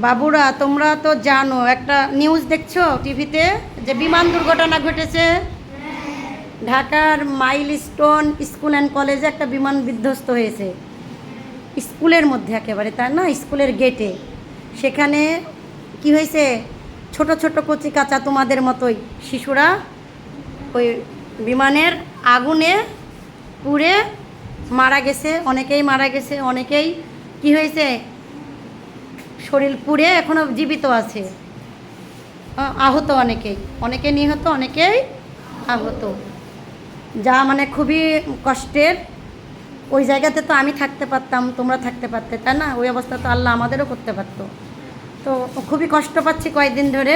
বাবুরা, তোমরা তো জানো, একটা নিউজ দেখছো টিভিতে যে বিমান দুর্ঘটনা ঘটেছে। ঢাকার মাইলস্টোন স্কুল অ্যান্ড কলেজে একটা বিমান বিধ্বস্ত হয়েছে, স্কুলের মধ্যে একেবারে, তাই না, স্কুলের গেটে। সেখানে কি হয়েছে, ছোট ছোট কচি কাঁচা তোমাদের মতোই শিশুরা ওই বিমানের আগুনে পুড়ে মারা গেছে। অনেকেই মারা গেছে, অনেকেই কি হয়েছে, শরীর পুড়ে এখনও জীবিত আছে, আহত অনেকেই, অনেকে নিহত, অনেকেই আহত, যা মানে খুবই কষ্টের। ওই জায়গাতে তো আমি থাকতে পারতাম, তোমরা থাকতে পারতে, তাই না? ওই অবস্থা তো আল্লাহ আমাদেরও করতে পারতো। তো খুবই কষ্ট পাচ্ছি কয়েকদিন ধরে।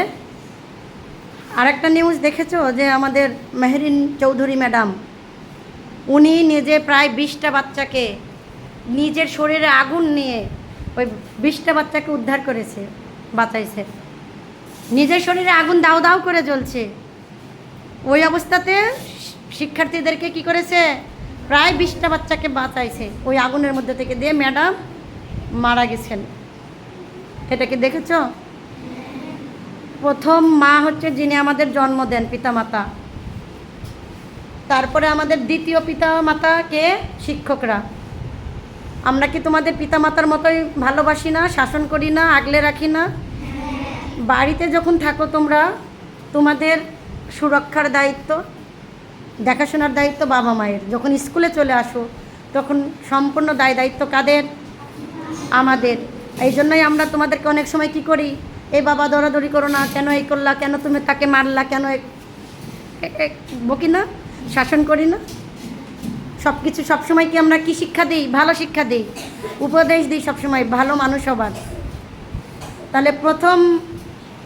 আরেকটা নিউজ দেখেছো যে আমাদের মেহরিন চৌধুরী ম্যাডাম, উনি নিজে প্রায় 20টা বাচ্চাকে নিজের শরীরে আগুন নিয়ে ওই 20টা বাচ্চাকে উদ্ধার করেছে, বাঁচাইছে। নিজের শরীরে আগুন দাও দাও করে জ্বলছে, ওই অবস্থাতে শিক্ষার্থীদেরকে কি করেছে, প্রায় 20টা বাচ্চাকে বাঁচাইছে ওই আগুনের মধ্যে থেকে, দিয়ে ম্যাডাম মারা গেছেন। এটা কি দেখেছ? প্রথম মা হচ্ছে যিনি আমাদের জন্ম দেন, পিতামাতা। তারপরে আমাদের দ্বিতীয় পিতামাতা কে? শিক্ষকরা। আমরা কি তোমাদের পিতামাতার মতোই ভালোবাসি না, শাসন করি না, আগলে রাখি না? বাড়িতে যখন থাকো তোমরা, তোমাদের সুরক্ষার দায়িত্ব, দেখাশোনার দায়িত্ব বাবা মায়ের। যখন স্কুলে চলে আসো তখন সম্পূর্ণ দায়িত্ব কাদের? আমাদের। এই জন্যই আমরা তোমাদেরকে অনেক সময় কি করি, এই বাবা দৌড়াদৌড়ি করো না, কেন এই করলা, কেন তুমি তাকে মারলা, কেন বকি না, শাসন করি না? সব কিছু সবসময় কি আমরা কি শিক্ষা দিই? ভালো শিক্ষা দিই, উপদেশ দিই সবসময়, ভালো মানুষ হবার। তাহলে প্রথম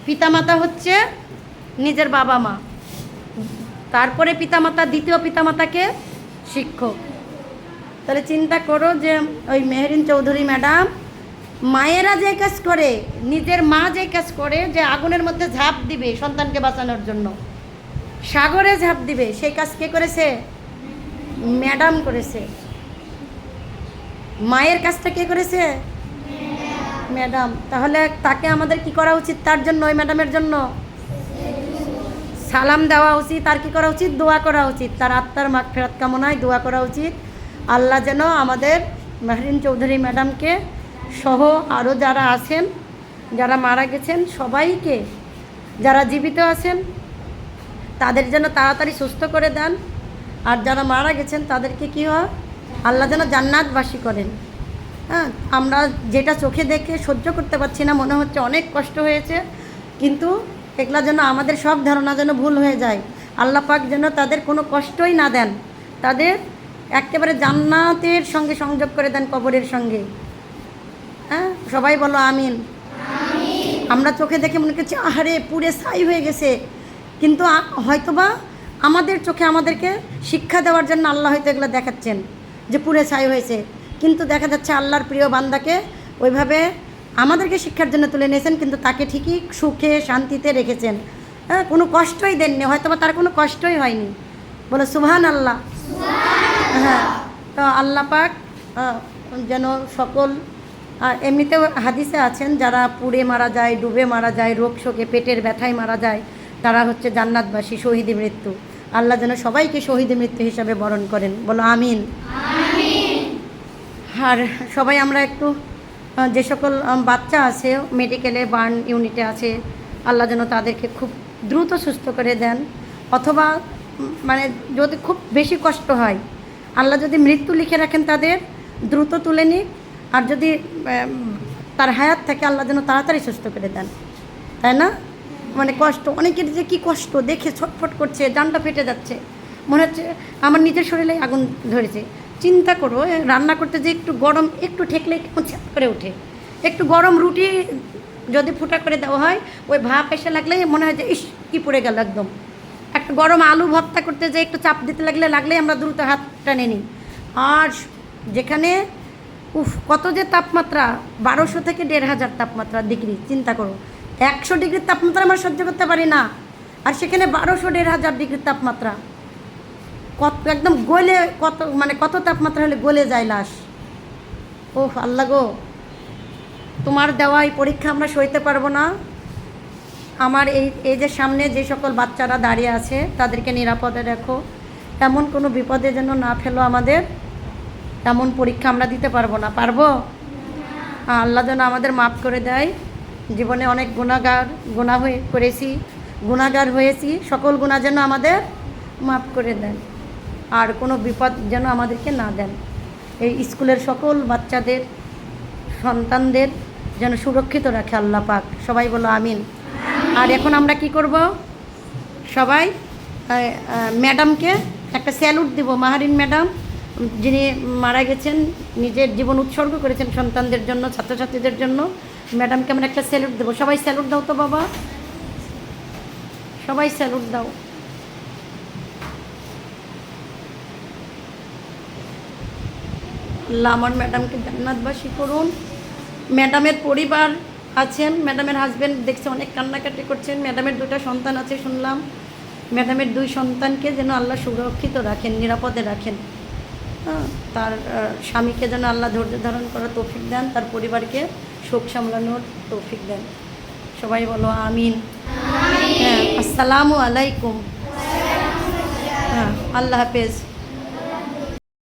পিতামাতা হচ্ছে নিজের বাবা মা, তারপরে পিতামাতা, দ্বিতীয় পিতামাতাকে শিক্ষক। তাহলে চিন্তা করো যে ওই মেহরিন চৌধুরী ম্যাডাম, মায়েরা যে কাজ করে, নিজের মা যে কাজ করে, যে আগুনের মধ্যে ঝাঁপ দিবে সন্তানকে বাঁচানোর জন্য, সাগরে ঝাঁপ দিবে, সেই কাজ কে করেছে? ম্যাডাম করেছে। মায়ের কাজটা কে করেছে? ম্যাডাম। তাহলে তাকে আমাদের কি করা উচিত? তার জন্য, ওই ম্যাডামের জন্য সালাম দেওয়া উচিত। আর কি করা উচিত? দোয়া করা উচিত, তার আত্মার মাগফিরাত কামনায় দোয়া করা উচিত। আল্লাহ যেন আমাদের মেহরিন চৌধুরী ম্যাডামকে সহ আরও যারা আছেন, যারা মারা গেছেন সবাইকে, যারা জীবিত আছেন তাদের যেন তাড়াতাড়ি সুস্থ করে দেন। আর যারা মারা গেছেন তাদেরকে কি হয়, আল্লাহ যেন জান্নাতবাসী করেন। হ্যাঁ, আমরা যেটা চোখে দেখে সহ্য করতে পারছি না, মনে হচ্ছে অনেক কষ্ট হয়েছে, কিন্তু এগুলা যেন আমাদের সব ধারণা যেন ভুল হয়ে যায়। আল্লাহ পাক যেন তাদের কোনো কষ্টই না দেন, তাদের একেবারে জান্নাতের সঙ্গে সংযোগ করে দেন, কবরের সঙ্গে। হ্যাঁ, সবাই বলো আমিন। আমরা চোখে দেখে মনে করছি আহারে পুড়ে ছাই হয়ে গেছে, কিন্তু হয়তোবা আমাদের চোখে আমাদেরকে শিক্ষা দেওয়ার জন্য আল্লাহ হয়তো এগুলো দেখাচ্ছেন যে পুড়ে ছাই হয়েছে, কিন্তু দেখা যাচ্ছে আল্লাহর প্রিয় বান্দাকে ওইভাবে আমাদেরকে শিক্ষার জন্য তুলে নিয়েছেন, কিন্তু তাকে ঠিকই সুখে শান্তিতে রেখেছেন। হ্যাঁ, কোনো কষ্টই দেননি, হয়তোবা তার কোনো কষ্টই হয়নি। বলো সুবহান আল্লাহ। হ্যাঁ, তো আল্লাহ পাক যেন সকল, এমনিতেও হাদিসে আছেন যারা পুড়ে মারা যায়, ডুবে মারা যায়, রোগ শোকে, পেটের ব্যথায় মারা যায়, তারা হচ্ছে জান্নাতবাসী, শহীদি মৃত্যু। আল্লাহ যেন সবাইকে শহীদি মৃত্যু হিসাবে বরণ করেন। বলো আমিন। আর সবাই আমরা একটু, যে সকল বাচ্চা আছে মেডিকেলে, বার্ন ইউনিটে আছে, আল্লাহ যেন তাদেরকে খুব দ্রুত সুস্থ করে দেন, অথবা মানে যদি খুব বেশি কষ্ট হয়, আল্লাহ যদি মৃত্যু লিখে রাখেন তাদের, দ্রুত তুলে নিক। আর যদি তার হায়াত থাকে, আল্লাহ যেন তাড়াতাড়ি সুস্থ করে দেন, তাই না? মানে কষ্ট, অনেকের যে কী কষ্ট দেখে ছটফট করছে, জানটা ফেটে যাচ্ছে, মনে হচ্ছে আমার নিজের শরীরে আগুন ধরেছে। চিন্তা করো, রান্না করতে যে একটু গরম একটু ঠেকলে কেমন ছ্যাপ করে ওঠে। একটু গরম রুটি যদি ফুটা করে দেওয়া হয়, ওই ভাপ এসে লাগলে মনে হয় যে ইস কী পড়ে গেল একদম। একটা গরম আলু ভর্তা করতে যে একটু চাপ দিতে লাগলেই আমরা দ্রুত হাত টানে নিই। আর যেখানে কত যে তাপমাত্রা, 1200 থেকে 1500 তাপমাত্রা ডিগ্রি, চিন্তা করো। 100 ডিগ্রির তাপমাত্রা আমরা সহ্য করতে পারি না, আর সেখানে 1200 1500 ডিগ্রির তাপমাত্রা, কত একদম গলে, কত মানে কত তাপমাত্রা হলে গলে যায় লাশ। ওহ আল্লাহ গো, তোমার দেওয়া এই পরীক্ষা আমরা সইতে পারবো না। আমার এই যে সামনে যে সকল বাচ্চারা দাঁড়িয়ে আছে তাদেরকে নিরাপদে রেখো, এমন কোনো বিপদে যেন না ফেলো আমাদের, এমন পরীক্ষা আমরা দিতে পারবো না। পারবো? আল্লাহ যেন আমাদের মাফ করে দেয়। জীবনে অনেক গুনাহগার হয়েছি, সকল গুনাহ যেন আমাদের মাফ করে দেন, আর কোনো বিপদ যেন আমাদেরকে না দেন। এই স্কুলের সকল বাচ্চাদের, সন্তানদের যেন সুরক্ষিত রাখে আল্লাহ পাক। সবাই বলো আমিন। আর এখন আমরা কি করব? সবাই ম্যাডামকে একটা স্যালুট দিব। মাহারিন ম্যাডাম, যিনি মারা গেছেন, নিজের জীবন উৎসর্গ করেছেন সন্তানদের জন্য, ছাত্রছাত্রীদের জন্য। ম্যাডামকে আমরা একটা স্যালুট দেবো। সবাই স্যালুট দাও তো বাবা, সবাই স্যালুট দাও। আল্লাহ আমার ম্যাডামকে জান্নাতবাসী করুন। ম্যাডামের পরিবার আছেন, ম্যাডামের হাজব্যান্ড দেখছে অনেক কান্নাকাটি করছেন। ম্যাডামের 2টা সন্তান আছে শুনলাম। ম্যাডামের 2 সন্তানকে যেন আল্লাহ সুরক্ষিত রাখেন, নিরাপদে রাখেন। হ্যাঁ, তার স্বামীকে যেন আল্লাহ ধৈর্য ধারণ করার তৌফিক দেন, তার পরিবারকে শোক সামলানোর তৌফিক দেন। সবাই বলো আমিন। হ্যাঁ, আসসালামু আলাইকুম। হ্যাঁ, আল্লাহ হাফেজ।